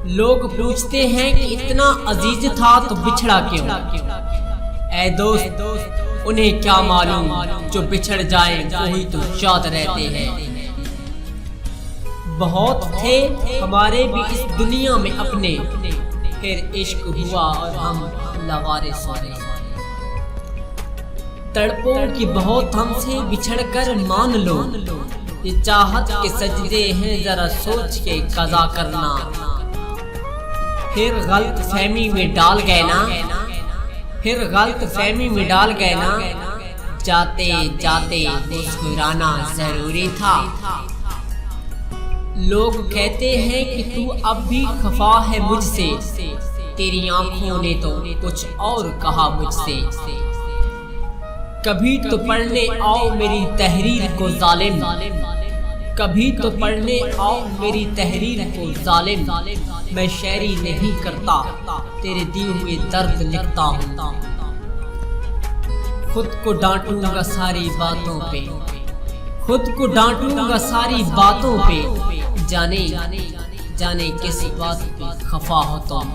लोग पूछते हैं कि इतना अजीज था तो बिछड़ा क्यों। ऐ दोस्त उन्हें क्या मालूम, जो बिछड़ जाए वही तो याद रहते हैं। बहुत थे हमारे भी इस दुनिया में अपने, फिर इश्क हुआ और हम लावारिस हो गए। तड़पों की बहुत हमसे बिछड़ कर मान लो, ये चाहत के सजदे हैं जरा सोच के कज़ा करना। फिर गलत फहमी में डाल गए ना, फिर गलत फहमी में डाल गए ना, जाते जाते मुस्कुराना जरूरी था। लोग कहते हैं कि तू अब भी खफा है मुझसे, तेरी आंखों ने तो कुछ और कहा मुझसे। कभी तो पढ़ने आओ मेरी तहरीर को जालिम, कभी तो पढ़ने आओ मेरी तहरीर को जालिम। मैं शायरी नहीं करता, तेरे दिए हुए दर्द लिखता हूँ। खुद को डांटूंगा सारी बातों पे, खुद को डांटूंगा सारी बातों पे, जाने जाने किस बात पे खफा हो तुम।